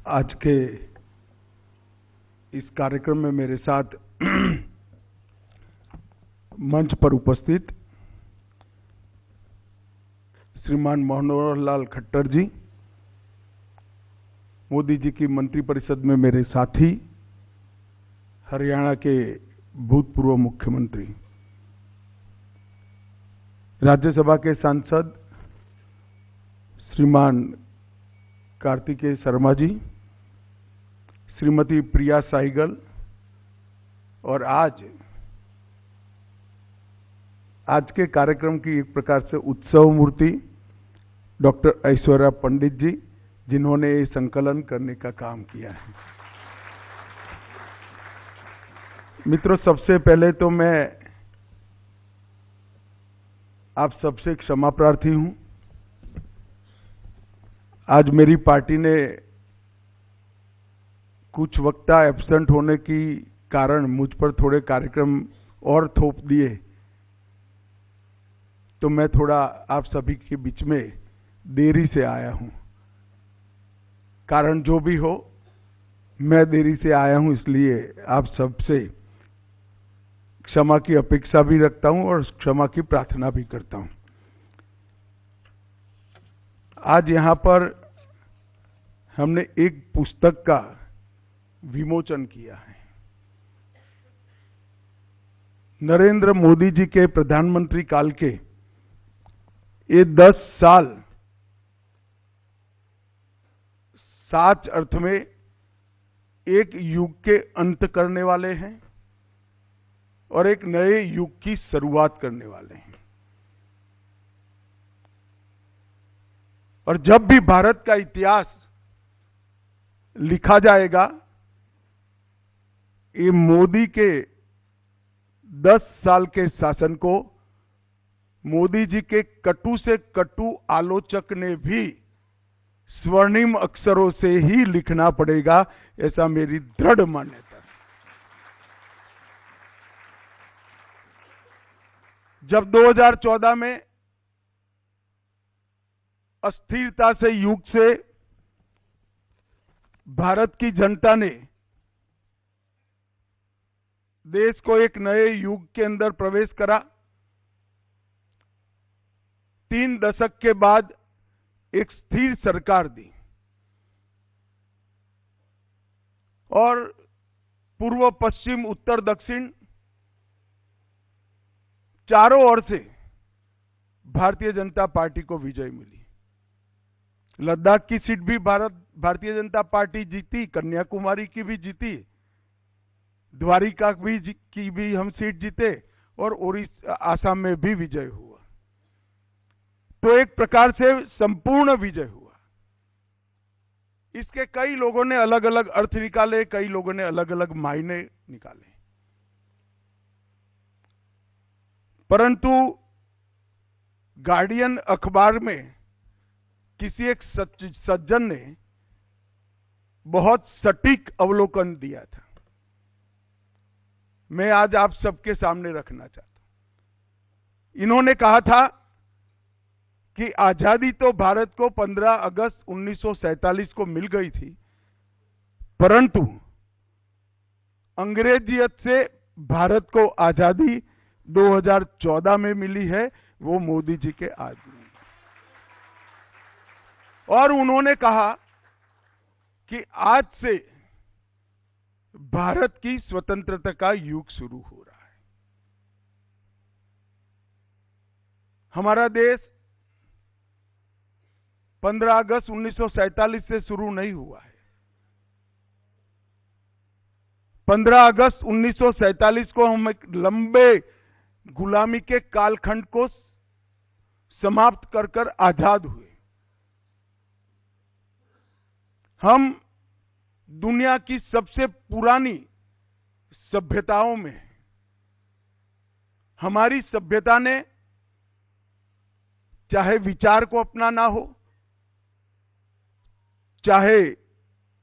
आज के इस कार्यक्रम में मेरे साथ मंच पर उपस्थित श्रीमान मनोहर लाल खट्टर जी, मोदी जी की मंत्रिपरिषद में मेरे साथी, हरियाणा के भूतपूर्व मुख्यमंत्री, राज्यसभा के सांसद श्रीमान कार्तिकेय शर्मा जी, श्रीमती प्रिया साहिगल और आज के कार्यक्रम की एक प्रकार से उत्सव मूर्ति डॉक्टर ऐश्वर्या पंडित जी, जिन्होंने ये संकलन करने का काम किया है। मित्रों, सबसे पहले तो मैं आप सबसे क्षमा प्रार्थी हूं। आज मेरी पार्टी ने कुछ वक्ता एब्सेंट होने की कारण मुझ पर थोड़े कार्यक्रम और थोप दिए, तो मैं थोड़ा आप सभी के बीच में देरी से आया हूं। कारण जो भी हो, मैं देरी से आया हूं, इसलिए आप सबसे क्षमा की अपेक्षा भी रखता हूं और क्षमा की प्रार्थना भी करता हूं। आज यहां पर हमने एक पुस्तक का विमोचन किया है। नरेंद्र मोदी जी के प्रधानमंत्री काल के ये 10 साल सच अर्थ में एक युग के अंत करने वाले हैं और एक नए युग की शुरुआत करने वाले हैं। और जब भी भारत का इतिहास लिखा जाएगा, ये मोदी के 10 साल के शासन को मोदी जी के कटु से कटु आलोचक ने भी स्वर्णिम अक्षरों से ही लिखना पड़ेगा, ऐसा मेरी दृढ़ मान्यता है। जब 2014 में अस्थिरता से युग से भारत की जनता ने देश को एक नए युग के अंदर प्रवेश करा, 3 दशक के बाद एक स्थिर सरकार दी और पूर्व पश्चिम उत्तर दक्षिण चारों ओर से भारतीय जनता पार्टी को विजय मिली। लद्दाख की सीट भी भारतीय जनता पार्टी जीती, कन्याकुमारी की भी जीती, द्वारिका की भी हम सीट जीते और ओडिशा आसाम में भी विजय हुआ। तो एक प्रकार से संपूर्ण विजय हुआ। इसके कई लोगों ने अलग अलग अर्थ निकाले, कई लोगों ने अलग अलग मायने निकाले, परंतु गार्डियन अखबार में किसी एक सज्जन ने बहुत सटीक अवलोकन दिया था, मैं आज आप सबके सामने रखना चाहता हूं। इन्होंने कहा था कि आजादी तो भारत को 15 अगस्त 1947 को मिल गई थी, परंतु अंग्रेजियत से भारत को आजादी 2014 में मिली है, वो मोदी जी के आदमी। और उन्होंने कहा कि आज से भारत की स्वतंत्रता का युग शुरू हो रहा है। हमारा देश 15 अगस्त 1947 से शुरू नहीं हुआ है। 15 अगस्त 1947 को हम एक लंबे गुलामी के कालखंड को समाप्त कर आजाद हुए। हम दुनिया की सबसे पुरानी सभ्यताओं में, हमारी सभ्यता ने चाहे विचार को अपनाना हो, चाहे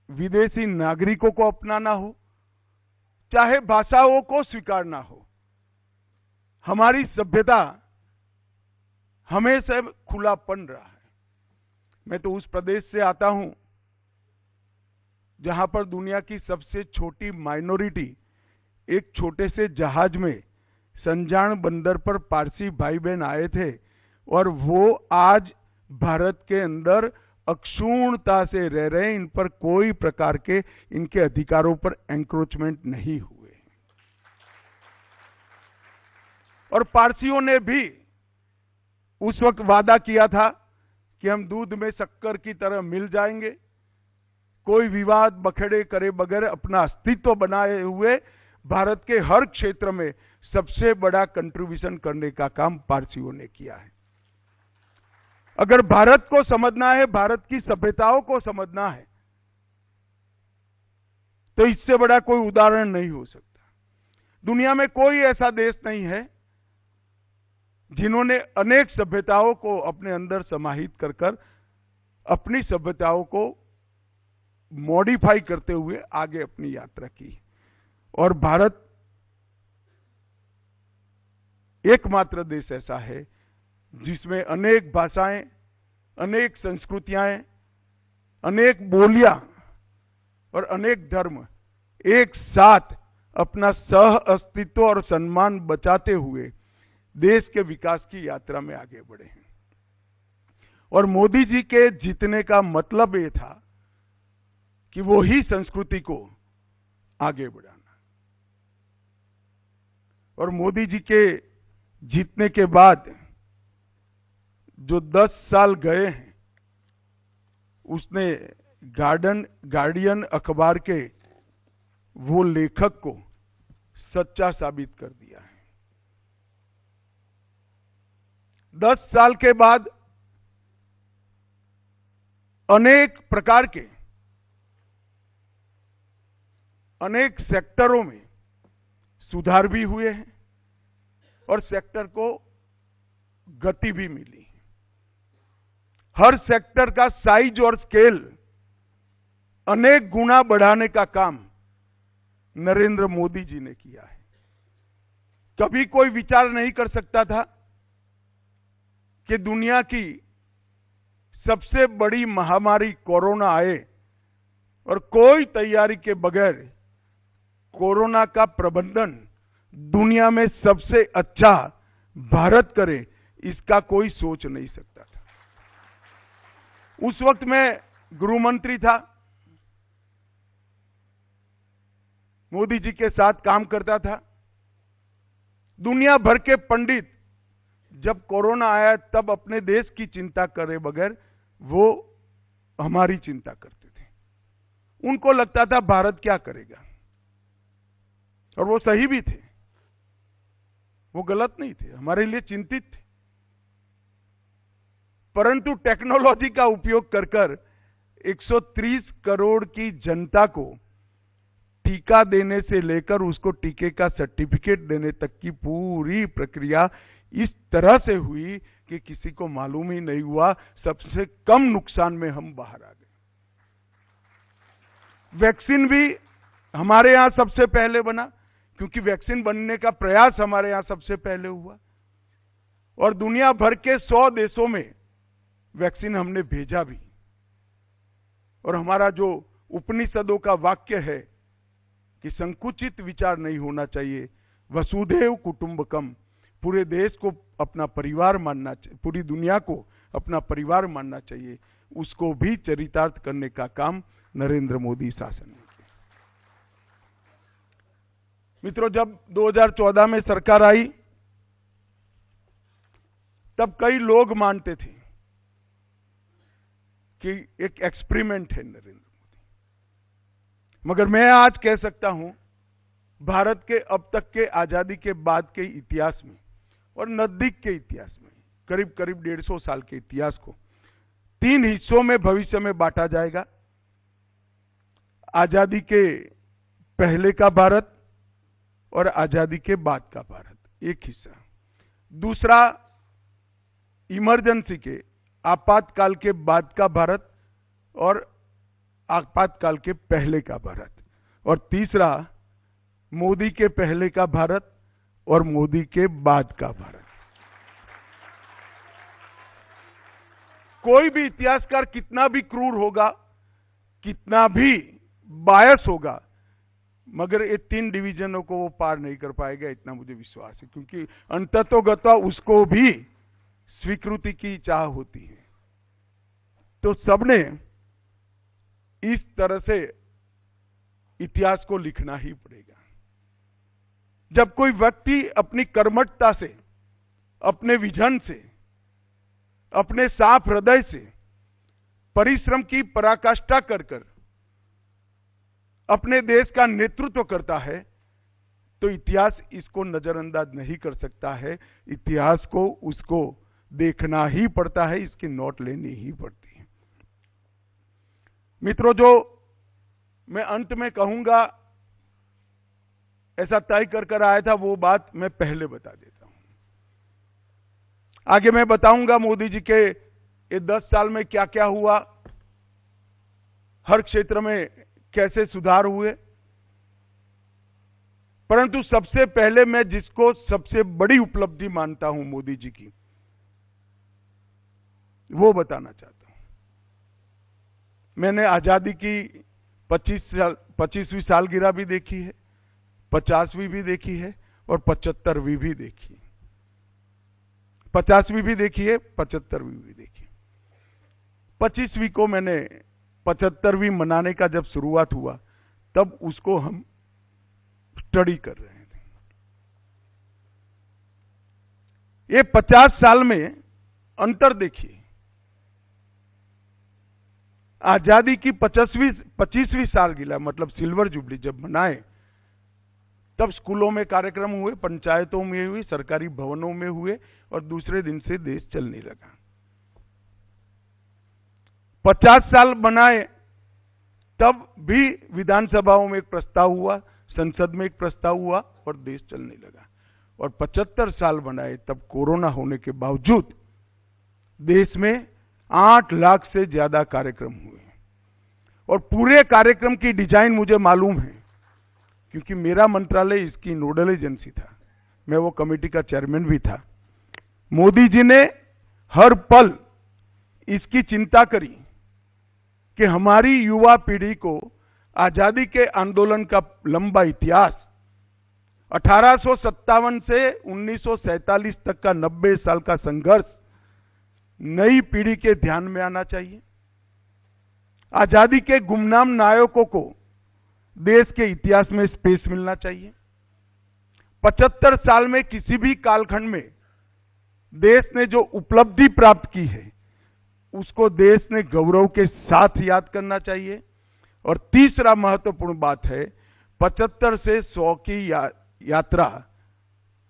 विदेशी नागरिकों को अपनाना हो, चाहे भाषाओं को स्वीकारना हो, हमारी सभ्यता हमेशा खुलापन रहा है। मैं तो उस प्रदेश से आता हूं जहां पर दुनिया की सबसे छोटी माइनॉरिटी एक छोटे से जहाज में संजाण बंदर पर पारसी भाई बहन आए थे और वो आज भारत के अंदर अक्षुण्णता से रह रहे हैं। इन पर कोई प्रकार के इनके अधिकारों पर एंक्रोचमेंट नहीं हुए। और पारसियों ने भी उस वक्त वादा किया था कि हम दूध में शक्कर की तरह मिल जाएंगे, कोई विवाद बखेड़े करे बगैर अपना अस्तित्व बनाए हुए भारत के हर क्षेत्र में सबसे बड़ा कंट्रीब्यूशन करने का काम पारसियों ने किया है। अगर भारत को समझना है, भारत की सभ्यताओं को समझना है, तो इससे बड़ा कोई उदाहरण नहीं हो सकता। दुनिया में कोई ऐसा देश नहीं है जिन्होंने अनेक सभ्यताओं को अपने अंदर समाहित कर कर अपनी सभ्यताओं को मॉडिफाई करते हुए आगे अपनी यात्रा की। और भारत एकमात्र देश ऐसा है जिसमें अनेक भाषाएं, अनेक संस्कृतियां, अनेक बोलियां और अनेक धर्म एक साथ अपना सह अस्तित्व और सम्मान बचाते हुए देश के विकास की यात्रा में आगे बढ़े हैं। और मोदी जी के जीतने का मतलब ये था कि वो ही संस्कृति को आगे बढ़ाना। और मोदी जी के जीतने के बाद जो 10 साल गए हैं, उसने गार्डियन अखबार के वो लेखक को सच्चा साबित कर दिया है। 10 साल के बाद अनेक प्रकार के अनेक सेक्टरों में सुधार भी हुए हैं और सेक्टर को गति भी मिली। हर सेक्टर का साइज और स्केल अनेक गुना बढ़ाने का काम नरेंद्र मोदी जी ने किया है। कभी कोई विचार नहीं कर सकता था कि दुनिया की सबसे बड़ी महामारी कोरोना आए और कोई तैयारी के बगैर कोरोना का प्रबंधन दुनिया में सबसे अच्छा भारत करे, इसका कोई सोच नहीं सकता था। उस वक्त मैं गृह मंत्री था, मोदी जी के साथ काम करता था। दुनिया भर के पंडित जब कोरोना आया तब अपने देश की चिंता करे बगैर वो हमारी चिंता करते थे। उनको लगता था भारत क्या करेगा, और वो सही भी थे, वो गलत नहीं थे, हमारे लिए चिंतित थे। परंतु टेक्नोलॉजी का उपयोग कर कर 130 करोड़ की जनता को टीका देने से लेकर उसको टीके का सर्टिफिकेट देने तक की पूरी प्रक्रिया इस तरह से हुई कि किसी को मालूम ही नहीं हुआ। सबसे कम नुकसान में हम बाहर आ गए। वैक्सीन भी हमारे यहां सबसे पहले बना, क्योंकि वैक्सीन बनने का प्रयास हमारे यहां सबसे पहले हुआ। और दुनिया भर के 100 देशों में वैक्सीन हमने भेजा भी। और हमारा जो उपनिषदों का वाक्य है कि संकुचित विचार नहीं होना चाहिए, वसुधैव कुटुंबकम, पूरे देश को अपना परिवार मानना चाहिए, पूरी दुनिया को अपना परिवार मानना चाहिए, उसको भी चरितार्थ करने का काम नरेंद्र मोदी शासन ने किया। मित्रों, जब 2014 में सरकार आई तब कई लोग मानते थे कि एक एक्सपेरिमेंट है नरेंद्र मोदी, मगर मैं आज कह सकता हूं भारत के अब तक के आजादी के बाद के इतिहास में और नजदीक के इतिहास में करीब करीब 150 साल के इतिहास को 3 हिस्सों में भविष्य में बांटा जाएगा। आजादी के पहले का भारत और आजादी के बाद का भारत, एक हिस्सा। दूसरा, इमरजेंसी के आपातकाल के बाद का भारत और आपातकाल के पहले का भारत। और तीसरा, मोदी के पहले का भारत और मोदी के बाद का भारत। कोई भी इतिहासकार कितना भी क्रूर होगा, कितना भी बायस होगा, मगर ये 3 डिवीजनों को वो पार नहीं कर पाएगा, इतना मुझे विश्वास है, क्योंकि अंततोगत्वा उसको भी स्वीकृति की चाह होती है। तो सबने इस तरह से इतिहास को लिखना ही पड़ेगा। जब कोई व्यक्ति अपनी कर्मठता से, अपने विजन से, अपने साफ हृदय से, परिश्रम की पराकाष्ठा कर कर अपने देश का नेतृत्व करता है, तो इतिहास इसको नजरअंदाज नहीं कर सकता है। इतिहास को उसको देखना ही पड़ता है, इसकी नोट लेनी ही पड़ती है। मित्रों, जो मैं अंत में कहूंगा, ऐसा तय कर आया था, वो बात मैं पहले बता देता हूं। आगे मैं बताऊंगा मोदी जी के ये 10 साल में क्या क्या हुआ, हर क्षेत्र में कैसे सुधार हुए। परंतु सबसे पहले मैं जिसको सबसे बड़ी उपलब्धि मानता हूं मोदी जी की, वो बताना चाहता हूं। मैंने आजादी की 25वीं सालगिरह भी देखी है, 50वीं भी देखी है और 75वीं भी देखी है। 50वीं भी देखी है, 75वीं भी देखी। 25वीं को मैंने 75वीं मनाने का जब शुरुआत हुआ, तब उसको हम स्टडी कर रहे थे। ये 50 साल में अंतर देखिए। आजादी की 25वीं सालगिरह मतलब सिल्वर जुबली जब मनाए, तब स्कूलों में कार्यक्रम हुए, पंचायतों में हुए, सरकारी भवनों में हुए और दूसरे दिन से देश चलने लगा। 50 साल बनाए, तब भी विधानसभाओं में एक प्रस्ताव हुआ, संसद में एक प्रस्ताव हुआ और देश चलने लगा। और 75 साल बनाए, तब कोरोना होने के बावजूद देश में 8 लाख से ज्यादा कार्यक्रम हुए। और पूरे कार्यक्रम की डिजाइन मुझे मालूम है, क्योंकि मेरा मंत्रालय इसकी नोडल एजेंसी था, मैं वो कमेटी का चेयरमैन भी था। मोदी जी ने हर पल इसकी चिंता करी कि हमारी युवा पीढ़ी को आजादी के आंदोलन का लंबा इतिहास 1857 से 1947 तक का 90 साल का संघर्ष नई पीढ़ी के ध्यान में आना चाहिए। आजादी के गुमनाम नायकों को देश के इतिहास में स्पेस मिलना चाहिए। 75 साल में किसी भी कालखंड में देश ने जो उपलब्धि प्राप्त की है, उसको देश ने गौरव के साथ याद करना चाहिए। और तीसरा महत्वपूर्ण बात है, 75 से 100 की यात्रा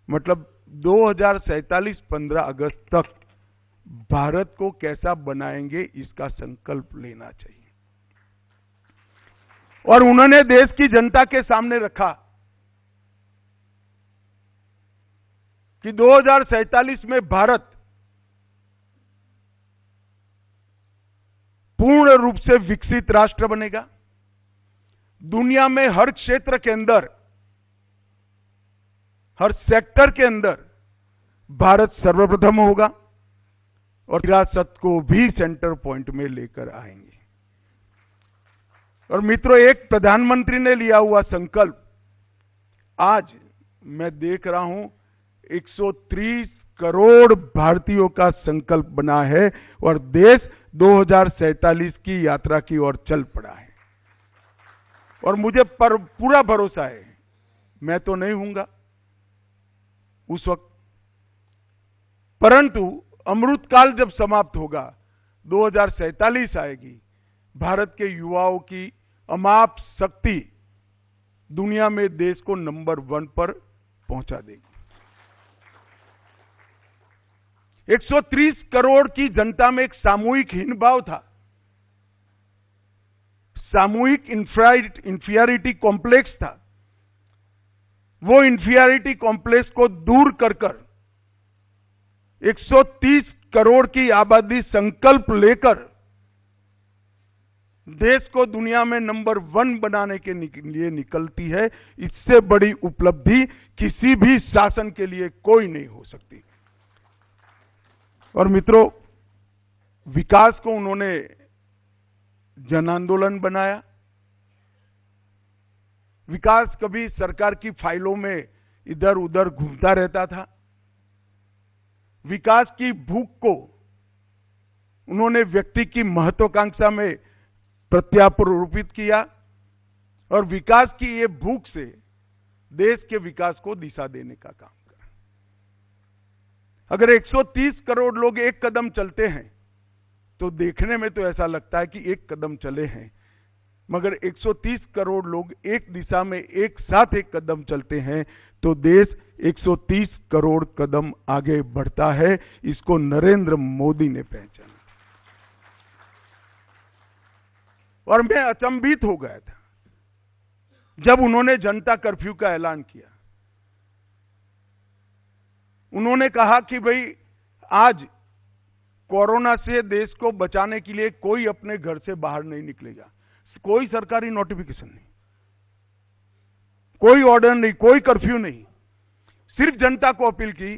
मतलब 2047 15 अगस्त तक भारत को कैसा बनाएंगे, इसका संकल्प लेना चाहिए। और उन्होंने देश की जनता के सामने रखा कि 2047 में भारत पूर्ण रूप से विकसित राष्ट्र बनेगा। दुनिया में हर क्षेत्र के अंदर, हर सेक्टर के अंदर भारत सर्वप्रथम होगा और विरासत को भी सेंटर पॉइंट में लेकर आएंगे। और मित्रों, एक प्रधानमंत्री ने लिया हुआ संकल्प आज मैं देख रहा हूं 130 करोड़ भारतीयों का संकल्प बना है और देश 2047 की यात्रा की ओर चल पड़ा है। और मुझे पूरा भरोसा है, मैं तो नहीं हूंगा उस वक्त, परंतु अमृतकाल जब समाप्त होगा, 2047 आएगी, भारत के युवाओं की अमाप शक्ति दुनिया में देश को नंबर 1 पर पहुंचा देगी। 130 करोड़ की जनता में एक सामूहिक हीन भाव था, सामूहिक इंफीरियरिटी कॉम्प्लेक्स था। वो इंफीरियरिटी कॉम्प्लेक्स को दूर कर 130 करोड़ की आबादी संकल्प लेकर देश को दुनिया में नंबर 1 बनाने के लिए निकलती है। इससे बड़ी उपलब्धि किसी भी शासन के लिए कोई नहीं हो सकती। और मित्रों, विकास को उन्होंने जन आंदोलन बनाया, विकास कभी सरकार की फाइलों में इधर उधर घूमता रहता था। विकास की भूख को उन्होंने व्यक्ति की महत्वाकांक्षा में प्रत्यारोपित किया और विकास की ये भूख से देश के विकास को दिशा देने का काम करा। अगर 130 करोड़ लोग एक कदम चलते हैं तो देखने में तो ऐसा लगता है कि एक कदम चले हैं, मगर 130 करोड़ लोग एक दिशा में एक साथ एक कदम चलते हैं तो देश 130 करोड़ कदम आगे बढ़ता है। इसको नरेंद्र मोदी ने पहचाना और मैं अचंभित हो गया था जब उन्होंने जनता कर्फ्यू का ऐलान किया। उन्होंने कहा कि भाई आज कोरोना से देश को बचाने के लिए कोई अपने घर से बाहर नहीं निकलेगा, कोई सरकारी नोटिफिकेशन नहीं, कोई ऑर्डर नहीं, कोई कर्फ्यू नहीं, सिर्फ जनता को अपील की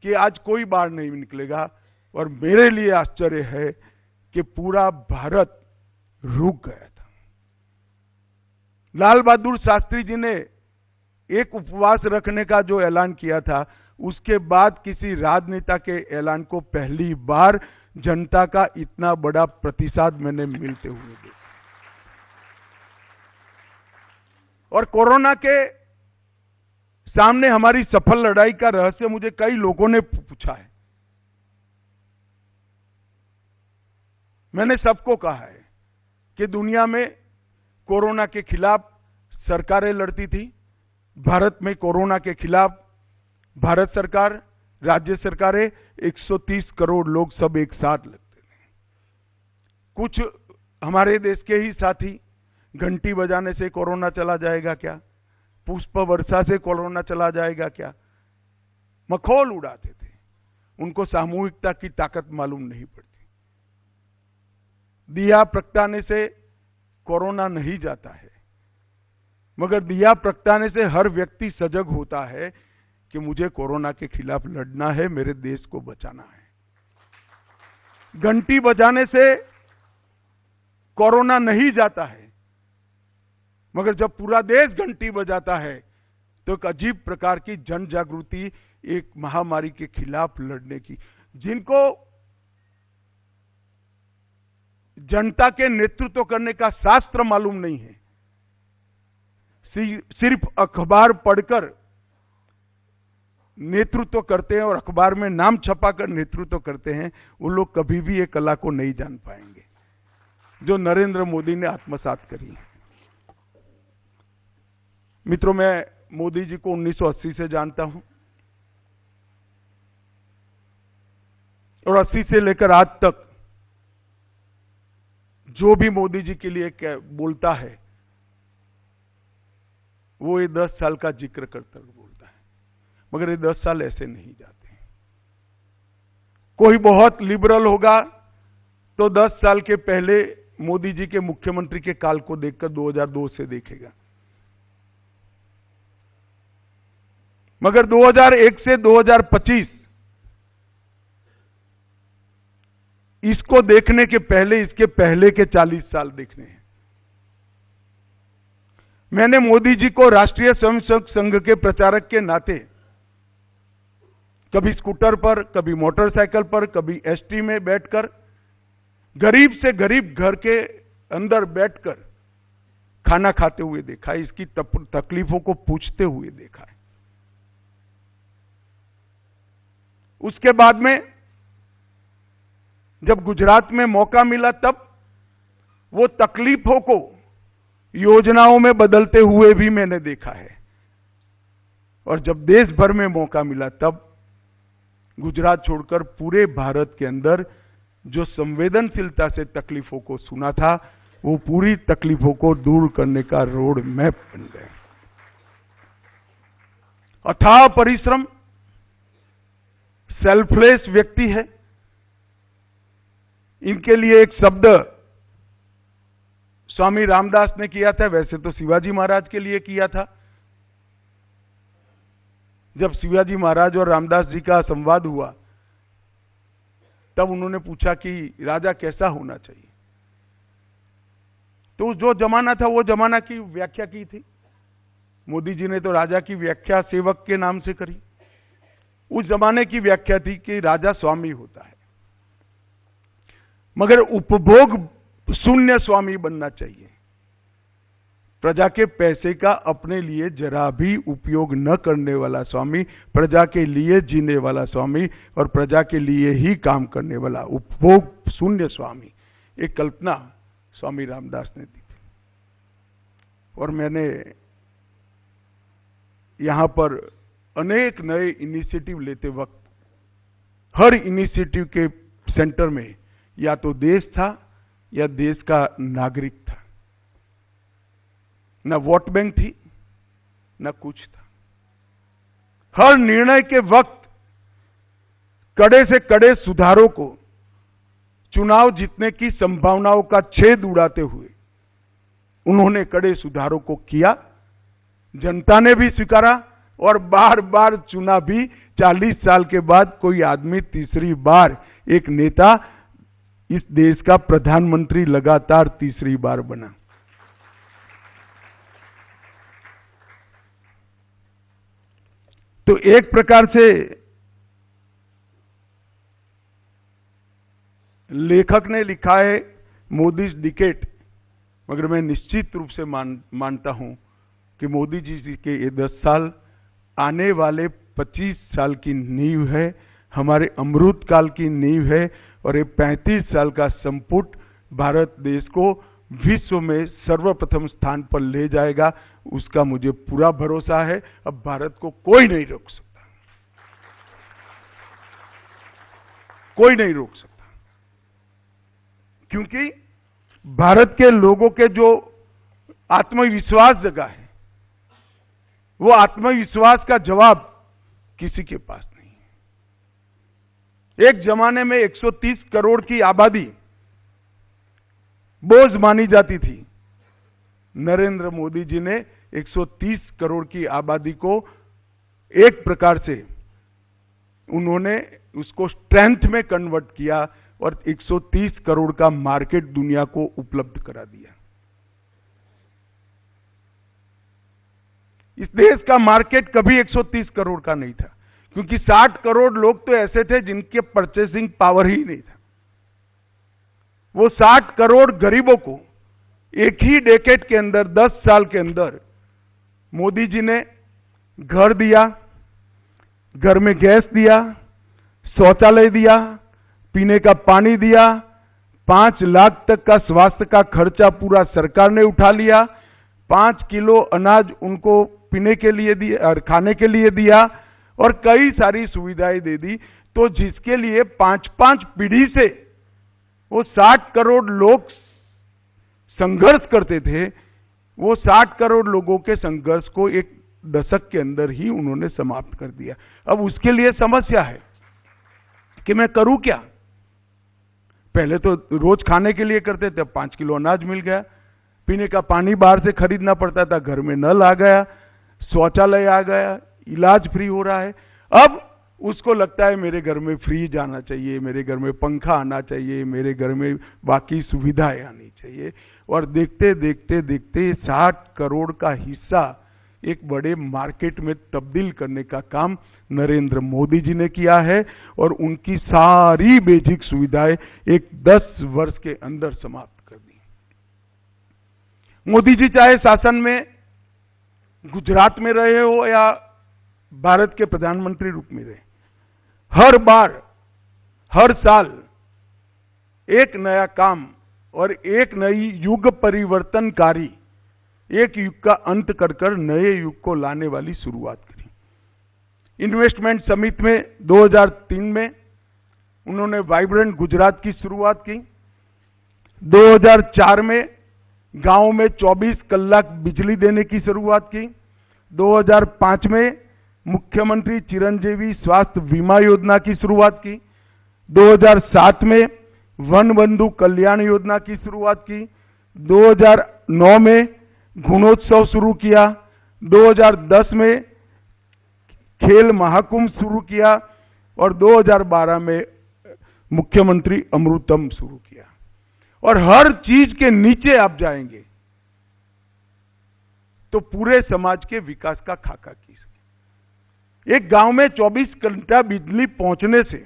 कि आज कोई बाहर नहीं निकलेगा। और मेरे लिए आश्चर्य है कि पूरा भारत रुक गया था। लाल बहादुर शास्त्री जी ने एक उपवास रखने का जो ऐलान किया था, उसके बाद किसी राजनेता के ऐलान को पहली बार जनता का इतना बड़ा प्रतिसाद मैंने मिलते हुए देखा। और कोरोना के सामने हमारी सफल लड़ाई का रहस्य मुझे कई लोगों ने पूछा है। मैंने सबको कहा है कि दुनिया में कोरोना के खिलाफ सरकारें लड़ती थी, भारत में कोरोना के खिलाफ भारत सरकार, राज्य सरकारें, 130 करोड़ लोग सब एक साथ लगते थे। कुछ हमारे देश के ही साथी घंटी बजाने से कोरोना चला जाएगा क्या, पुष्प वर्षा से कोरोना चला जाएगा क्या, मखौल उड़ाते थे। उनको सामूहिकता की ताकत मालूम नहीं पड़ती। दिया प्रगटाने से कोरोना नहीं जाता है, मगर दिया प्रगटाने से हर व्यक्ति सजग होता है कि मुझे कोरोना के खिलाफ लड़ना है, मेरे देश को बचाना है। घंटी बजाने से कोरोना नहीं जाता है, मगर जब पूरा देश घंटी बजाता है तो एक अजीब प्रकार की जन जागृति एक महामारी के खिलाफ लड़ने की, जिनको जनता के नेतृत्व करने का शास्त्र मालूम नहीं है, सिर्फ अखबार पढ़कर नेतृत्व करते हैं और अखबार में नाम छपाकर नेतृत्व करते हैं, वो लोग कभी भी ये कला को नहीं जान पाएंगे जो नरेंद्र मोदी ने आत्मसात करी है। मित्रों, मैं मोदी जी को 1980 से जानता हूं और 80 से लेकर आज तक जो भी मोदी जी के लिए बोलता है वो ये 10 साल का जिक्र करता बोलता है, मगर ये 10 साल ऐसे नहीं जाते। कोई बहुत लिबरल होगा तो 10 साल के पहले मोदी जी के मुख्यमंत्री के काल को देखकर 2002 से देखेगा, मगर 2001 से 2025 इसको देखने के पहले इसके पहले के 40 साल देखने हैं। मैंने मोदी जी को राष्ट्रीय स्वयंसेवक संघ के प्रचारक के नाते कभी स्कूटर पर, कभी मोटरसाइकिल पर, कभी एसटी में बैठकर, गरीब से गरीब घर के अंदर बैठकर खाना खाते हुए देखा है, इसकी तकलीफों को पूछते हुए देखा है। उसके बाद में जब गुजरात में मौका मिला तब वो तकलीफों को योजनाओं में बदलते हुए भी मैंने देखा है, और जब देश भर में मौका मिला तब गुजरात छोड़कर पूरे भारत के अंदर जो संवेदनशीलता से तकलीफों को सुना था, वो पूरी तकलीफों को दूर करने का रोड मैप बन गया। अथाह परिश्रम, सेल्फलेस व्यक्ति है। इनके लिए एक शब्द स्वामी रामदास ने किया था, वैसे तो शिवाजी महाराज के लिए किया था। जब शिवाजी महाराज और रामदास जी का संवाद हुआ तब उन्होंने पूछा कि राजा कैसा होना चाहिए, तो जो जमाना था वो जमाना की व्याख्या की थी। मोदी जी ने तो राजा की व्याख्या सेवक के नाम से करी। उस जमाने की व्याख्या थी कि राजा स्वामी होता है, मगर उपभोग शून्य स्वामी बनना चाहिए। प्रजा के पैसे का अपने लिए जरा भी उपयोग न करने वाला स्वामी, प्रजा के लिए जीने वाला स्वामी और प्रजा के लिए ही काम करने वाला उपभोग शून्य स्वामी, एक कल्पना स्वामी रामदास ने दी थी। और मैंने यहां पर अनेक नए इनिशिएटिव लेते वक्त हर इनिशिएटिव के सेंटर में या तो देश था या देश का नागरिक था। न वोट बैंक थी न कुछ था। हर निर्णय के वक्त कड़े से कड़े सुधारों को, चुनाव जीतने की संभावनाओं का छेद उड़ाते हुए उन्होंने कड़े सुधारों को किया। जनता ने भी स्वीकारा और बार बार चुना भी। 40 साल के बाद कोई आदमी तीसरी बार, एक नेता इस देश का प्रधानमंत्री लगातार तीसरी बार बना। तो एक प्रकार से लेखक ने लिखा है मोदीज डिकेड, मगर मैं निश्चित रूप से मानता हूं कि मोदी जी के ये 10 साल आने वाले 25 साल की नींव है, हमारे अमृत काल की नींव है। और ये 35 साल का संपुट भारत देश को विश्व में सर्वप्रथम स्थान पर ले जाएगा, उसका मुझे पूरा भरोसा है। अब भारत को कोई नहीं रोक सकता, कोई नहीं रोक सकता, क्योंकि भारत के लोगों के जो आत्मविश्वास जगा है, वो आत्मविश्वास का जवाब किसी के पास नहीं है। एक जमाने में 130 करोड़ की आबादी बोझ मानी जाती थी। नरेंद्र मोदी जी ने 130 करोड़ की आबादी को एक प्रकार से उन्होंने उसको स्ट्रेंथ में कन्वर्ट किया और 130 करोड़ का मार्केट दुनिया को उपलब्ध करा दिया। इस देश का मार्केट कभी 130 करोड़ का नहीं था, क्योंकि 60 करोड़ लोग तो ऐसे थे जिनके परचेसिंग पावर ही नहीं था। वो 60 करोड़ गरीबों को एक ही डेकेड के अंदर, 10 साल के अंदर मोदी जी ने घर दिया, घर में गैस दिया, शौचालय दिया, पीने का पानी दिया, 5 लाख तक का स्वास्थ्य का खर्चा पूरा सरकार ने उठा लिया, 5 किलो अनाज उनको पीने के लिए दिया और खाने के लिए दिया और कई सारी सुविधाएं दे दी। तो जिसके लिए 5-5 पीढ़ी से वो 60 करोड़ लोग संघर्ष करते थे, वो 60 करोड़ लोगों के संघर्ष को एक दशक के अंदर ही उन्होंने समाप्त कर दिया। अब उसके लिए समस्या है कि मैं करूं क्या। पहले तो रोज खाने के लिए करते थे, 5 किलो अनाज मिल गया, पीने का पानी बाहर से खरीदना पड़ता था, घर में नल आ गया, शौचालय आ गया, इलाज फ्री हो रहा है। अब उसको लगता है मेरे घर में फ्रिज आना चाहिए, मेरे घर में पंखा आना चाहिए, मेरे घर में बाकी सुविधाएं आनी चाहिए। और देखते देखते देखते 60 करोड़ का हिस्सा एक बड़े मार्केट में तब्दील करने का काम नरेंद्र मोदी जी ने किया है और उनकी सारी बेसिक सुविधाएं एक 10 वर्ष के अंदर समाप्त कर दी। मोदी जी चाहे शासन में गुजरात में रहे हो या भारत के प्रधानमंत्री रूप में रहे, हर बार, हर साल एक नया काम और एक नई युग परिवर्तनकारी, एक युग का अंत कर नए युग को लाने वाली शुरुआत करी। इन्वेस्टमेंट समिट में 2003 में उन्होंने वाइब्रेंट गुजरात की शुरुआत की। 2004 में गांव में 24 कलाक बिजली देने की शुरुआत की। 2005 में मुख्यमंत्री चिरंजीवी स्वास्थ्य बीमा योजना की शुरुआत की। 2007 में वन बंधु कल्याण योजना की शुरुआत की। 2009 में गुणोत्सव शुरू किया। 2010 में खेल महाकुंभ शुरू किया और 2012 में मुख्यमंत्री अमृतम शुरू किया। और हर चीज के नीचे आप जाएंगे तो पूरे समाज के विकास का खाका खींच। एक गांव में 24 घंटा बिजली पहुंचने से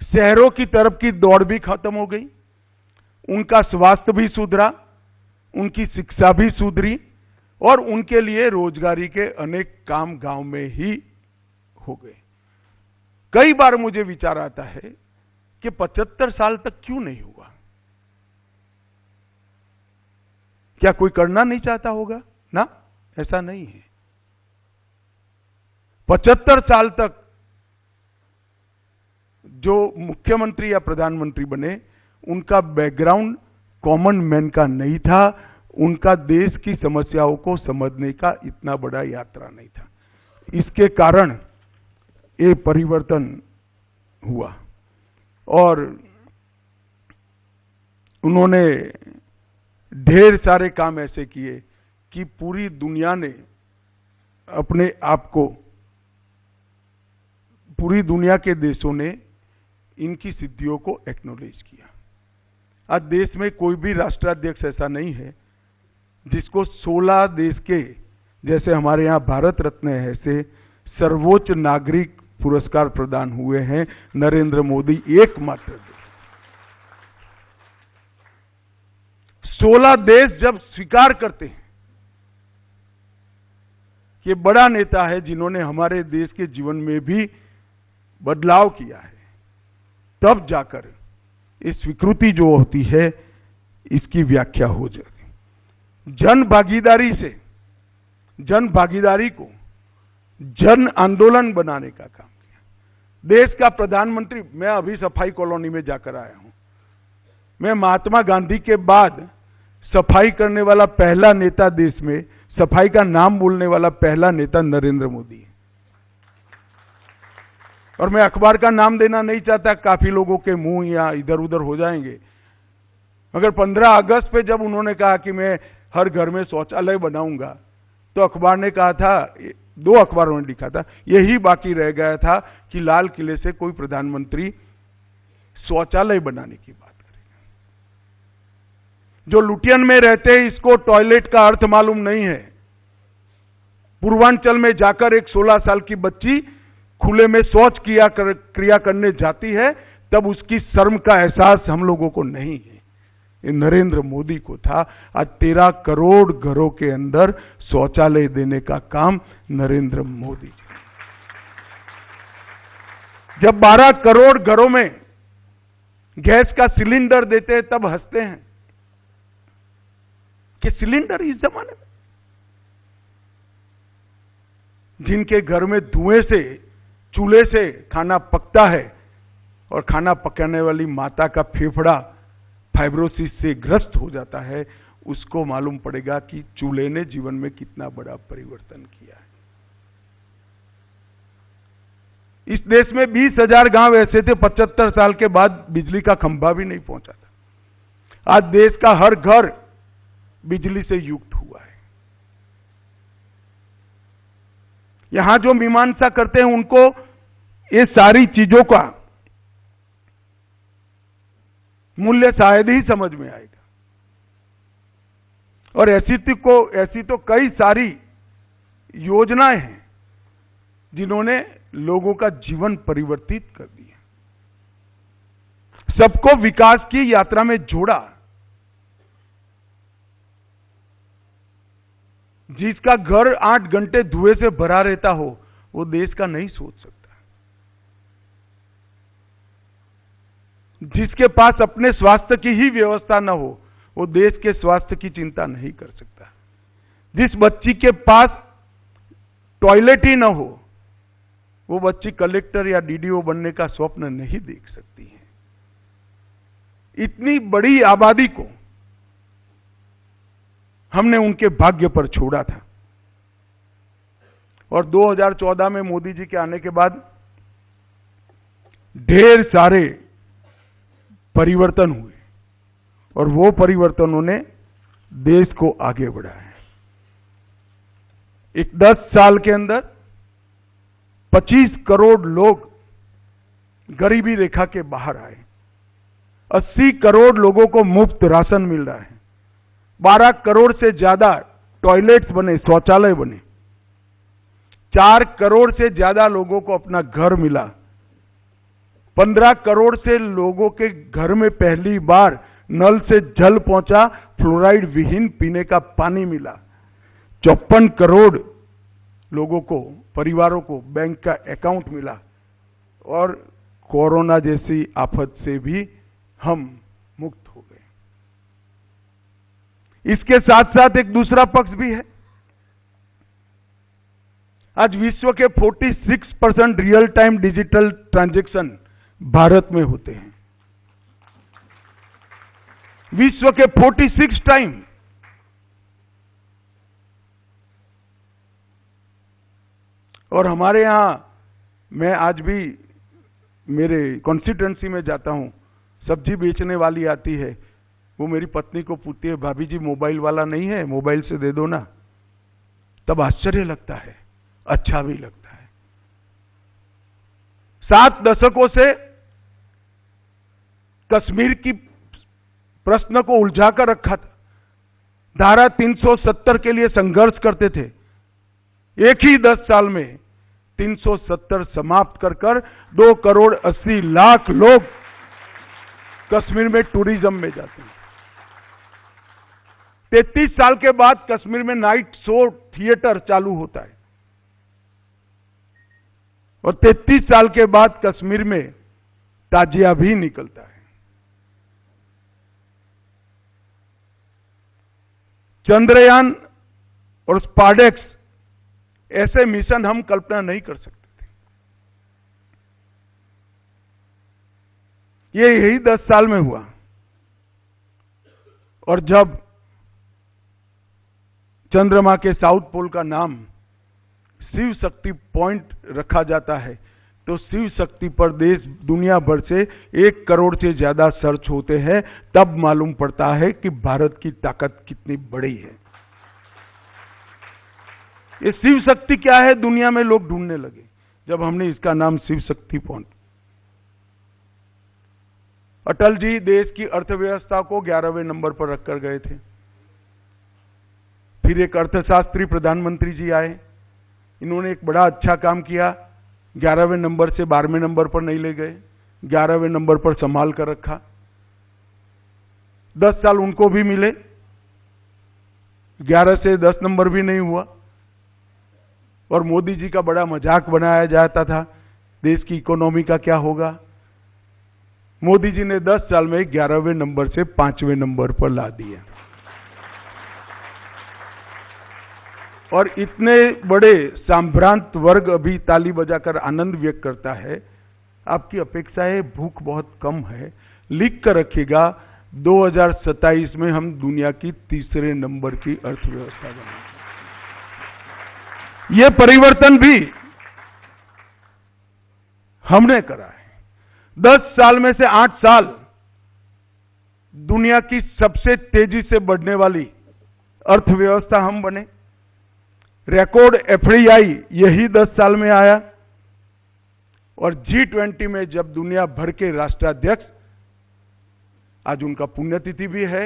शहरों की तरफ की दौड़ भी खत्म हो गई, उनका स्वास्थ्य भी सुधरा, उनकी शिक्षा भी सुधरी और उनके लिए रोजगारी के अनेक काम गांव में ही हो गए। कई बार मुझे विचार आता है कि 75 साल तक क्यों नहीं हुआ? क्या कोई करना नहीं चाहता होगा? ना, ऐसा नहीं है। 75 साल तक जो मुख्यमंत्री या प्रधानमंत्री बने, उनका बैकग्राउंड कॉमन मैन का नहीं था, उनका देश की समस्याओं को समझने का इतना बड़ा यात्रा नहीं था। इसके कारण ये परिवर्तन हुआ और उन्होंने ढेर सारे काम ऐसे किए कि पूरी दुनिया ने अपने आप को, पूरी दुनिया के देशों ने इनकी सिद्धियों को एक्नॉलेज किया। आज देश में कोई भी राष्ट्राध्यक्ष ऐसा नहीं है जिसको 16 देश के, जैसे हमारे यहां भारत रत्न है, ऐसे सर्वोच्च नागरिक पुरस्कार प्रदान हुए हैं। नरेंद्र मोदी एकमात्र देश। 16 देश जब स्वीकार करते हैं कि बड़ा नेता है जिन्होंने हमारे देश के जीवन में भी बदलाव किया है, तब जाकर इस स्वीकृति जो होती है इसकी व्याख्या हो जाती। जन भागीदारी से, जन भागीदारी को जन आंदोलन बनाने का काम किया। देश का प्रधानमंत्री, मैं अभी सफाई कॉलोनी में जाकर आया हूं। मैं महात्मा गांधी के बाद सफाई करने वाला पहला नेता, देश में सफाई का नाम बोलने वाला पहला नेता नरेंद्र मोदी है। और मैं अखबार का नाम देना नहीं चाहता, काफी लोगों के मुंह या इधर उधर हो जाएंगे, मगर 15 अगस्त पे जब उन्होंने कहा कि मैं हर घर में शौचालय बनाऊंगा, तो अखबार ने कहा था, 2 अखबारों ने लिखा था, यही बाकी रह गया था कि लाल किले से कोई प्रधानमंत्री शौचालय बनाने की बात करेगा। जो लुटियन में रहते हैं, इसको टॉयलेट का अर्थ मालूम नहीं है। पूर्वांचल में जाकर एक 16 साल की बच्ची खुले में शौच क्रिया करने जाती है, तब उसकी शर्म का एहसास हम लोगों को नहीं है। ये नरेंद्र मोदी को था। आज 13 करोड़ घरों के अंदर शौचालय देने का काम नरेंद्र मोदी जी। जब 12 करोड़ घरों में गैस का सिलेंडर देते हैं, तब हंसते हैं कि सिलेंडर इस जमाने में, जिनके घर में धुएं से, चूल्हे से खाना पकता है और खाना पकाने वाली माता का फेफड़ा फाइब्रोसिस से ग्रस्त हो जाता है, उसको मालूम पड़ेगा कि चूल्हे ने जीवन में कितना बड़ा परिवर्तन किया है। इस देश में 20,000 गांव ऐसे थे 75 साल के बाद बिजली का खंभा भी नहीं पहुंचा था। आज देश का हर घर बिजली से युक्त हुआ है। यहां जो मीमांसा करते हैं, उनको ये सारी चीजों का मूल्य शायद ही समझ में आएगा। और ऐसी तो कई सारी योजनाएं हैं जिन्होंने लोगों का जीवन परिवर्तित कर दिया, सबको विकास की यात्रा में जोड़ा। जिसका घर 8 घंटे धुएं से भरा रहता हो, वो देश का नहीं सोच सकता। जिसके पास अपने स्वास्थ्य की ही व्यवस्था न हो, वो देश के स्वास्थ्य की चिंता नहीं कर सकता। जिस बच्ची के पास टॉयलेट ही न हो, वो बच्ची कलेक्टर या डीडीओ बनने का स्वप्न नहीं देख सकती है। इतनी बड़ी आबादी को हमने उनके भाग्य पर छोड़ा था। और 2014 में मोदी जी के आने के बाद ढेर सारे परिवर्तन हुए और वो परिवर्तनों ने देश को आगे बढ़ाया। एक 10 साल के अंदर 25 करोड़ लोग गरीबी रेखा के बाहर आए। 80 करोड़ लोगों को मुफ्त राशन मिल रहा है। 12 करोड़ से ज्यादा टॉयलेट्स बने, शौचालय बने। 4 करोड़ से ज्यादा लोगों को अपना घर मिला। 15 करोड़ से लोगों के घर में पहली बार नल से जल पहुंचा, फ्लोराइड विहीन पीने का पानी मिला। 54 करोड़ लोगों को, परिवारों को बैंक का अकाउंट मिला और कोरोना जैसी आफत से भी हम मुक्त हो गए। इसके साथ साथ एक दूसरा पक्ष भी है। आज विश्व के 46% real time digital transaction Bharat में होते हैं। विश्व के 46 टाइम। और हमारे यहां, मैं आज भी मेरे कॉन्स्टिट्यूएंसी में जाता हूं, सब्जी बेचने वाली आती है, वो मेरी पत्नी को पूछती है, भाभी जी मोबाइल वाला नहीं है, मोबाइल से दे दो ना। तब आश्चर्य लगता है, अच्छा भी लगता है। 7 दशकों से कश्मीर की प्रश्न को उलझा कर रखा था। धारा 370 के लिए संघर्ष करते थे। एक ही 10 साल में 370 समाप्त कर 2 करोड़ 80 लाख लोग कश्मीर में टूरिज्म में जाते हैं। 33 साल के बाद कश्मीर में नाइट शो थिएटर चालू होता है और 33 साल के बाद कश्मीर में ताजिया भी निकलता है। चंद्रयान और स्पार्डेक्स ऐसे मिशन हम कल्पना नहीं कर सकते थे। ये यही 10 साल में हुआ। और जब चंद्रमा के साउथ पोल का नाम शिव शक्ति पॉइंट रखा जाता है, तो शिव शक्ति पर देश दुनिया भर से 1 करोड़ से ज्यादा सर्च होते हैं। तब मालूम पड़ता है कि भारत की ताकत कितनी बड़ी है। ये शिव शक्ति क्या है, दुनिया में लोग ढूंढने लगे जब हमने इसका नाम शिव शक्ति पॉइंट। अटल जी देश की अर्थव्यवस्था को 11वें नंबर पर रखकर गए थे। फिर एक अर्थशास्त्री प्रधानमंत्री जी आए, इन्होंने एक बड़ा अच्छा काम किया। 11वें नंबर से 12वें नंबर पर नहीं ले गए, 11वें नंबर पर संभाल कर रखा। 10 साल उनको भी मिले, 11 से 10 नंबर भी नहीं हुआ। और मोदी जी का बड़ा मजाक बनाया जाता था, देश की इकोनॉमी का क्या होगा। मोदी जी ने 10 साल में 11वें नंबर से 5वें नंबर पर ला दिया। और इतने बड़े सांभ्रांत वर्ग अभी ताली बजाकर आनंद व्यक्त करता है। आपकी अपेक्षा है, भूख बहुत कम है। लिख कर रखिएगा, 2027 में हम दुनिया की 3रे नंबर की अर्थव्यवस्था बनेंगे। ये परिवर्तन भी हमने करा है। 10 साल में से 8 साल दुनिया की सबसे तेजी से बढ़ने वाली अर्थव्यवस्था हम बने। रिकॉर्ड एफडीआई यही 10 साल में आया। और G20 में जब दुनिया भर के राष्ट्राध्यक्ष, आज उनका पुण्यतिथि भी है,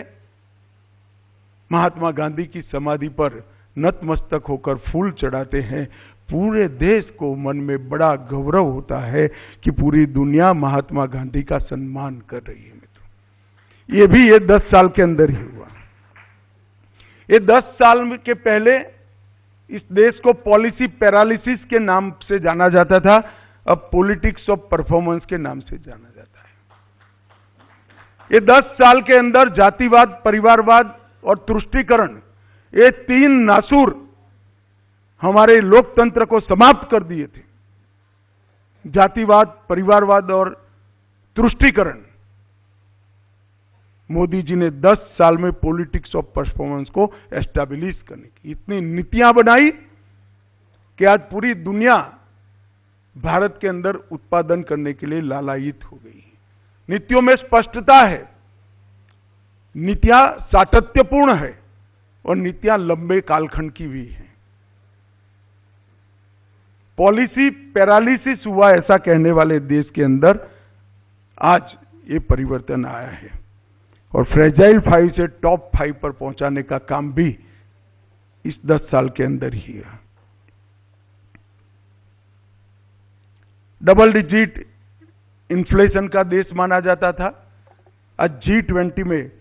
महात्मा गांधी की समाधि पर नतमस्तक होकर फूल चढ़ाते हैं, पूरे देश को मन में बड़ा गौरव होता है कि पूरी दुनिया महात्मा गांधी का सम्मान कर रही है। मित्रों, ये भी ये 10 साल के अंदर ही हुआ। ये 10 साल के पहले इस देश को पॉलिसी पैरालिसिस के नाम से जाना जाता था, अब पॉलिटिक्स ऑफ परफॉर्मेंस के नाम से जाना जाता है। ये 10 साल के अंदर जातिवाद, परिवारवाद और तुष्टीकरण, ये 3 नासूर हमारे लोकतंत्र को समाप्त कर दिए थे। जातिवाद, परिवारवाद और तुष्टीकरण। मोदी जी ने 10 साल में पॉलिटिक्स ऑफ परफॉर्मेंस को एस्टैब्लिश करने की इतनी नीतियां बनाई कि आज पूरी दुनिया भारत के अंदर उत्पादन करने के लिए लालायित हो गई है। नीतियों में स्पष्टता है, नीतियां सातत्यपूर्ण है और नीतियां लंबे कालखंड की भी है। पॉलिसी पैरालिसिस हुआ ऐसा कहने वाले देश के अंदर आज ये परिवर्तन आया है और फ्रेजाइल 5 से टॉप 5 पर पहुंचाने का काम भी इस 10 साल के अंदर ही है। डबल डिजिट इन्फ्लेशन का देश माना जाता था, आज G20 में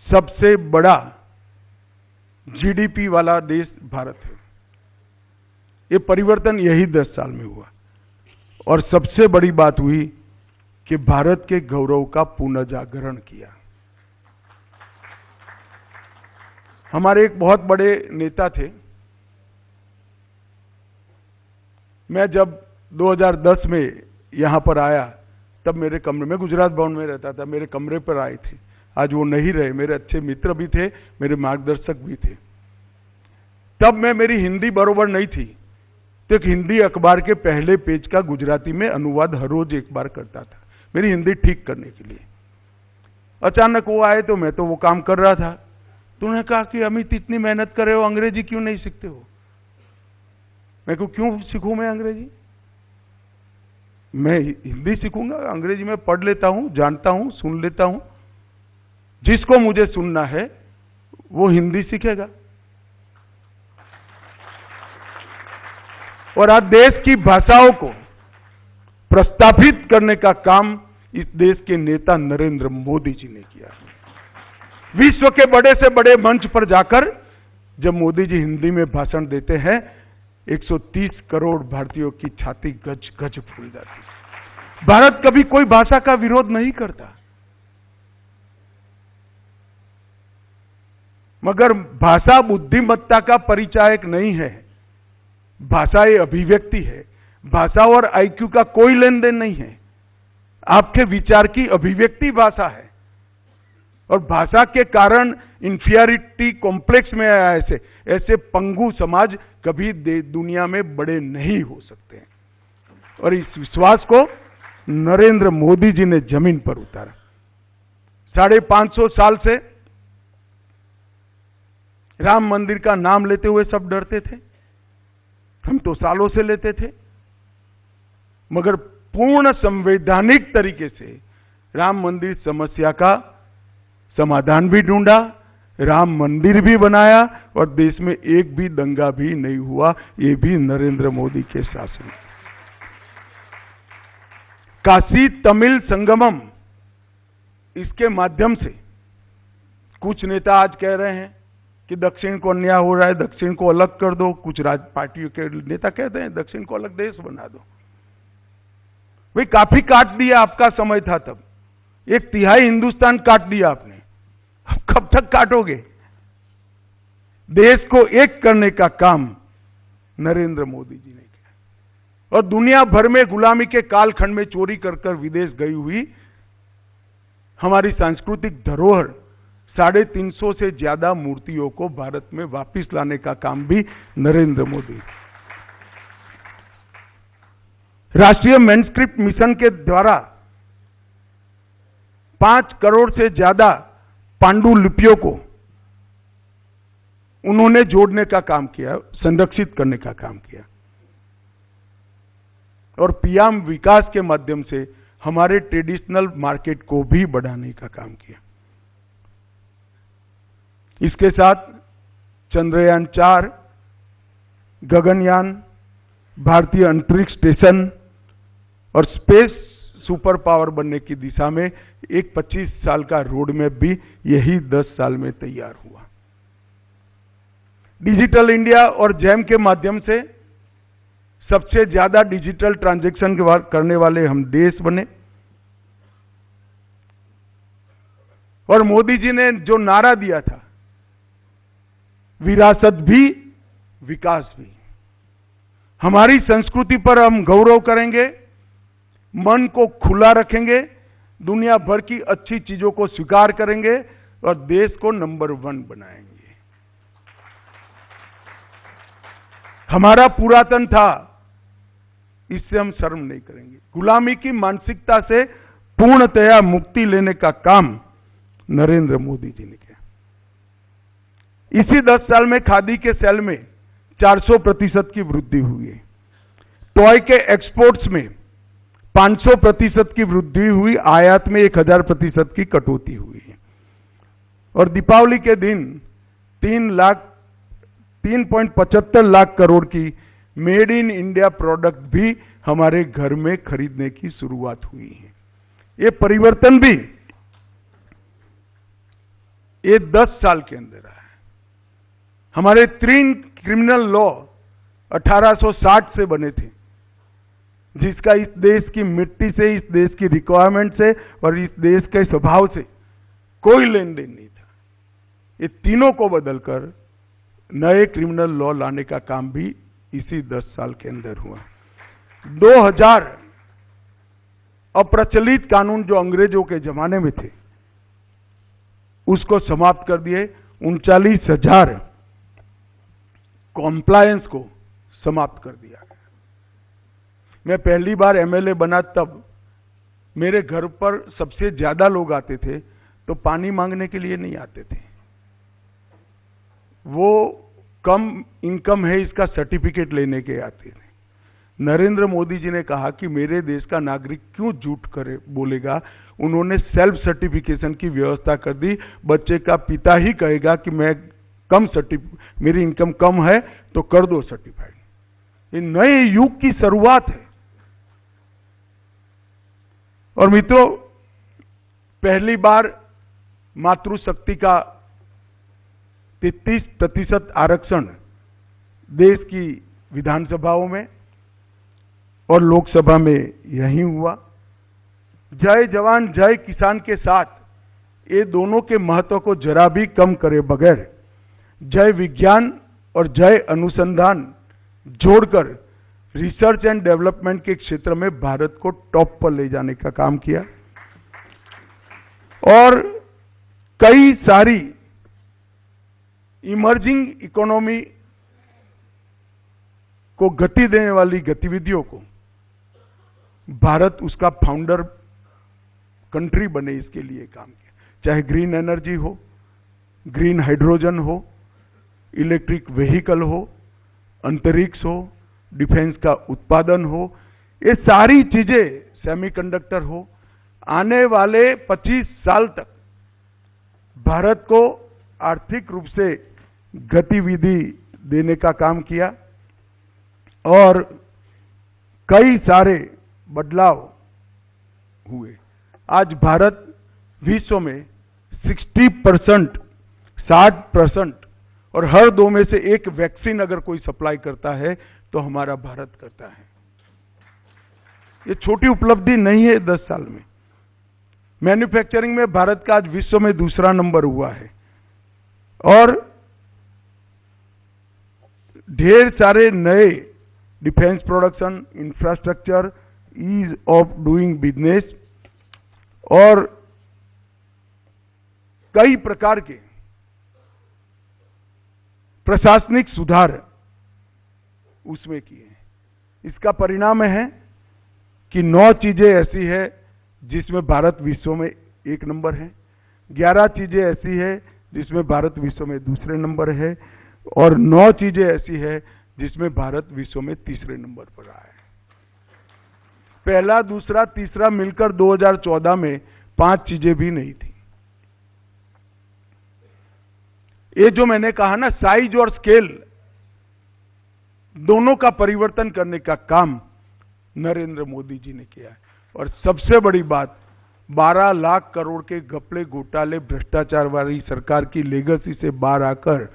सबसे बड़ा जीडीपी वाला देश भारत है। ये परिवर्तन यही 10 साल में हुआ और सबसे बड़ी बात हुई कि भारत के गौरव का पुनर्जागरण किया। हमारे एक बहुत बड़े नेता थे, मैं जब 2010 में यहां पर आया तब मेरे कमरे में, गुजरात भवन में रहता था, मेरे कमरे पर आए थे। आज वो नहीं रहे, मेरे अच्छे मित्र भी थे, मेरे मार्गदर्शक भी थे। तब मेरी हिंदी बरोबर नहीं थी, तो एक हिंदी अखबार के पहले पेज का गुजराती में अनुवाद हर रोज एक बार करता था, मेरी हिंदी ठीक करने के लिए। अचानक वो आए तो मैं तो वो काम कर रहा था, तो उन्होंने कहा कि अमित इतनी मेहनत कर रहे हो, अंग्रेजी क्यों नहीं सीखते हो? मैं को क्यों सीखूं मैं अंग्रेजी? मैं हिंदी सीखूंगा, अंग्रेजी में पढ़ लेता हूं, जानता हूं, सुन लेता हूं। जिसको मुझे सुनना है वो हिंदी सीखेगा। और आज देश की भाषाओं को प्रस्तावित करने का काम इस देश के नेता नरेंद्र मोदी जी ने किया। विश्व के बड़े से बड़े मंच पर जाकर जब मोदी जी हिंदी में भाषण देते हैं, 130 करोड़ भारतीयों की छाती गज गज फूल जाती है। भारत कभी कोई भाषा का विरोध नहीं करता, मगर भाषा बुद्धिमत्ता का परिचायक नहीं है। भाषा ये अभिव्यक्ति है। भाषा और आईक्यू का कोई लेन देन नहीं है। आपके विचार की अभिव्यक्ति भाषा है, और भाषा के कारण इंफीरियरिटी कॉम्प्लेक्स में आया ऐसे पंगु समाज कभी दुनिया में बड़े नहीं हो सकते हैं। और इस विश्वास को नरेंद्र मोदी जी ने जमीन पर उतारा। 550 साल से राम मंदिर का नाम लेते हुए सब डरते थे, हम तो सालों से लेते थे, मगर पूर्ण संवैधानिक तरीके से राम मंदिर समस्या का समाधान भी ढूंढा, राम मंदिर भी बनाया, और देश में एक भी दंगा भी नहीं हुआ, ये भी नरेंद्र मोदी के शासन। काशी तमिल संगमम, इसके माध्यम से कुछ नेता आज कह रहे हैं कि दक्षिण को अन्याय हो रहा है, दक्षिण को अलग कर दो। कुछ पार्टियों के नेता कहते हैं दक्षिण को अलग देश बना दो। भाई काफी काट दिया, आपका समय था तब, 1/3 हिंदुस्तान काट दिया आपने, अब कब तक काटोगे? देश को एक करने का काम नरेंद्र मोदी जी ने किया। और दुनिया भर में गुलामी के कालखंड में चोरी कर कर विदेश गई हुई हमारी सांस्कृतिक धरोहर 350 से ज्यादा मूर्तियों को भारत में वापस लाने का काम भी नरेंद्र मोदी। राष्ट्रीय मैनस्क्रिप्ट मिशन के द्वारा 5 करोड़ से ज्यादा पांडुलिपियों को उन्होंने जोड़ने का काम किया, संरक्षित करने का काम किया। और पीएम विकास के माध्यम से हमारे ट्रेडिशनल मार्केट को भी बढ़ाने का काम किया। इसके साथ चंद्रयान 4, गगनयान, भारतीय अंतरिक्ष स्टेशन और स्पेस सुपर पावर बनने की दिशा में एक 25 साल का रोड मैप भी यही 10 साल में तैयार हुआ। डिजिटल इंडिया और जैम के माध्यम से सबसे ज्यादा डिजिटल ट्रांजैक्शन करने वाले हम देश बने। और मोदी जी ने जो नारा दिया था, विरासत भी विकास भी, हमारी संस्कृति पर हम गौरव करेंगे, मन को खुला रखेंगे, दुनिया भर की अच्छी चीजों को स्वीकार करेंगे और देश को नंबर 1 बनाएंगे। हमारा पुरातन था, इससे हम शर्म नहीं करेंगे। गुलामी की मानसिकता से पूर्णतया मुक्ति लेने का काम नरेंद्र मोदी जी ने किया। इसी 10 साल में खादी के सेल में 400% की वृद्धि हुई है। टॉय के एक्सपोर्ट्स में 500% की वृद्धि हुई, आयात में 1000% की कटौती हुई है। और दीपावली के दिन 3 लाख 3.75 लाख करोड़ की मेड इन इंडिया प्रोडक्ट भी हमारे घर में खरीदने की शुरुआत हुई है। ये परिवर्तन भी ये 10 साल के अंदर आया है। हमारे 3 क्रिमिनल लॉ 1860 से बने थे, जिसका इस देश की मिट्टी से, इस देश की रिक्वायरमेंट से और इस देश के स्वभाव से कोई लेन देन नहीं था। ये तीनों को बदलकर नए क्रिमिनल लॉ लाने का काम भी इसी 10 साल के अंदर हुआ। 2000 अप्रचलित कानून जो अंग्रेजों के जमाने में थे, उसको समाप्त कर दिए। 39,000 कॉम्प्लायंस को समाप्त कर दिया गया। मैं पहली बार एमएलए बना तब मेरे घर पर सबसे ज्यादा लोग आते थे, तो पानी मांगने के लिए नहीं आते थे। वो कम इनकम है इसका सर्टिफिकेट लेने के आते थे। नरेंद्र मोदी जी ने कहा कि मेरे देश का नागरिक क्यों झूठ करे बोलेगा। उन्होंने सेल्फ सर्टिफिकेशन की व्यवस्था कर दी। बच्चे का पिता ही कहेगा कि मैं मेरी इनकम कम है तो कर दो सर्टिफाइड। ये नए युग की शुरुआत है। और मित्रों, पहली बार मातृशक्ति का 33% आरक्षण देश की विधानसभाओं में और लोकसभा में यही हुआ। जय जवान जय किसान के साथ ये दोनों के महत्व को जरा भी कम करे बगैर जय विज्ञान और जय अनुसंधान जोड़कर रिसर्च एंड डेवलपमेंट के क्षेत्र में भारत को टॉप पर ले जाने का काम किया और कई सारी इमर्जिंग इकोनॉमी को गति देने वाली गतिविधियों को भारत उसका फाउंडर कंट्री बने, इसके लिए काम किया। चाहे ग्रीन एनर्जी हो, ग्रीन हाइड्रोजन हो, इलेक्ट्रिक व्हीकल हो, अंतरिक्ष हो, डिफेंस का उत्पादन हो, ये सारी चीजें, सेमीकंडक्टर हो, आने वाले 25 साल तक भारत को आर्थिक रूप से गतिविधि देने का काम किया और कई सारे बदलाव हुए। आज भारत विश्व में 60%, 60% और हर 2 में से 1 वैक्सीन अगर कोई सप्लाई करता है तो हमारा भारत करता है। ये छोटी उपलब्धि नहीं है 10 साल में। मैन्युफैक्चरिंग में भारत का आज विश्व में दूसरा नंबर हुआ है और ढेर सारे नए defence production, infrastructure, ease of doing business और कई प्रकार के प्रशासनिक सुधार उसमें किए हैं। इसका परिणाम है कि 9 चीजें ऐसी है जिसमें भारत विश्व में 1 नंबर है, 11 चीजें ऐसी है जिसमें भारत विश्व में दूसरे नंबर है और 9 चीजें ऐसी है जिसमें भारत विश्व में तीसरे नंबर पर आया है। पहला, दूसरा, तीसरा मिलकर 2014 में 5 चीजें भी नहीं थी। ये जो मैंने कहा ना, साइज और स्केल दोनों का परिवर्तन करने का काम नरेंद्र मोदी जी ने किया है। और सबसे बड़ी बात, 12 लाख करोड़ के घपले, घोटाले, भ्रष्टाचार वाली सरकार की लेगेसी से बाहर आकर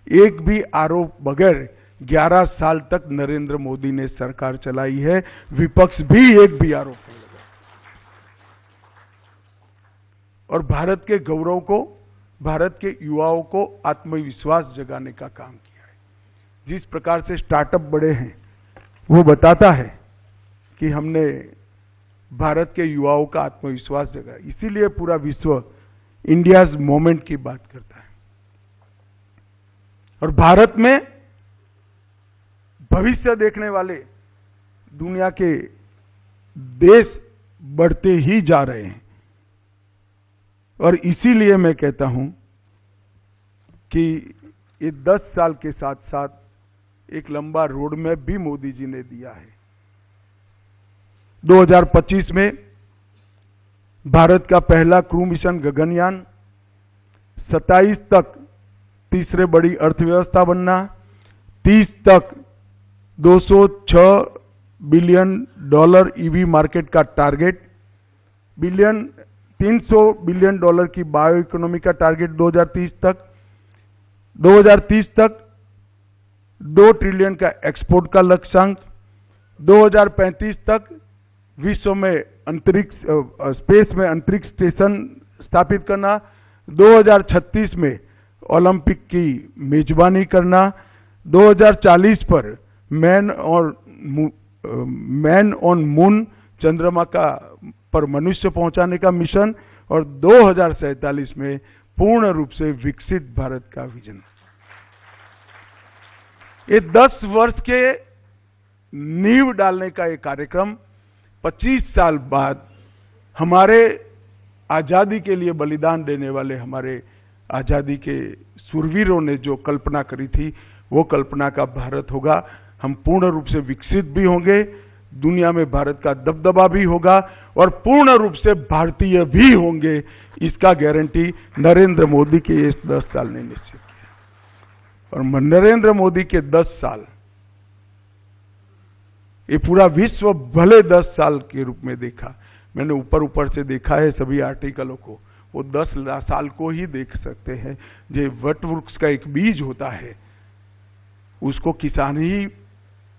एक भी आरोप बगैर 11 साल तक नरेंद्र मोदी ने सरकार चलाई है। विपक्ष भी एक भी आरोप नहीं लगा और भारत के गौरव को, भारत के युवाओं को आत्मविश्वास जगाने का काम किया है। जिस प्रकार से स्टार्टअप बढ़े हैं वो बताता है कि हमने भारत के युवाओं का आत्मविश्वास जगा। इसीलिए पूरा विश्व इंडियाज मोमेंट की बात करता है और भारत में भविष्य देखने वाले दुनिया के देश बढ़ते ही जा रहे हैं। और इसीलिए मैं कहता हूं कि ये 10 साल के साथ साथ एक लंबा रोड मैप भी मोदी जी ने दिया है। 2025 में भारत का पहला क्रू मिशन गगनयान, 27 तक तीसरे बड़ी अर्थव्यवस्था बनना, 2030 तक $206 बिलियन ईवी मार्केट का टारगेट, 300 बिलियन डॉलर की बायो इकोनॉमी का टारगेट 2030 तक, 2 ट्रिलियन का एक्सपोर्ट का लक्ष्यांक, 2035 तक विश्व में अंतरिक्ष स्पेस में अंतरिक्ष स्टेशन स्थापित करना, 2036 में ओलंपिक की मेजबानी करना, 2040 पर मैन ऑन मून चंद्रमा पर मनुष्य पहुंचाने का मिशन, और 2047 में पूर्ण रूप से विकसित भारत का विजन। ये 10 वर्ष के नींव डालने का एक कार्यक्रम 25 साल बाद हमारे आजादी के लिए बलिदान देने वाले हमारे आजादी के सूरवीरों ने जो कल्पना करी थी, वो कल्पना का भारत होगा। हम पूर्ण रूप से विकसित भी होंगे, दुनिया में भारत का दबदबा भी होगा और पूर्ण रूप से भारतीय भी होंगे। इसका गारंटी नरेंद्र मोदी के इस 10 साल ने निश्चित किया। और नरेंद्र मोदी के 10 साल, ये पूरा विश्व भले 10 साल के रूप में देखा, मैंने ऊपर से देखा है सभी आर्टिकलों को, वो 10 साल को ही देख सकते हैं। जो वट वृक्ष का एक बीज होता है, उसको किसान ही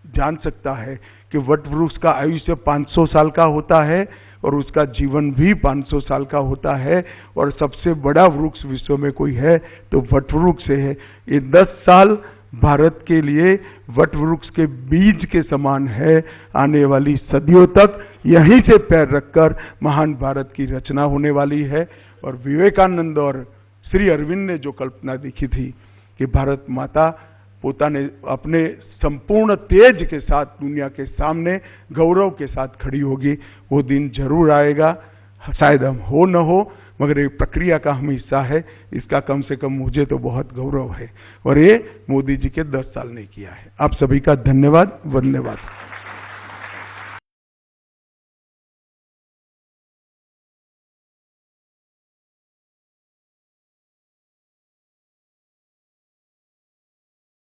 जान सकता है कि वट वृक्ष का आयुष्य 500 साल का होता है और उसका जीवन भी 500 साल का होता है, और सबसे बड़ा वृक्ष विश्व में कोई है तो वट वृक्ष है। ये 10 साल भारत के लिए वट वृक्ष के बीज के समान है। आने वाली सदियों तक यहीं से पैर रखकर महान भारत की रचना होने वाली है। और विवेकानंद और श्री अरविंद ने जो कल्पना देखी थी कि भारत माता पोताने अपने संपूर्ण तेज के साथ दुनिया के सामने गौरव के साथ खड़ी होगी, वो दिन जरूर आएगा। शायद हम हो न हो, मगर ये प्रक्रिया का हम हिस्सा है। इसका कम से कम मुझे तो बहुत गौरव है, और ये मोदी जी के 10 साल ने किया है। आप सभी का धन्यवाद, वंदे मातरम।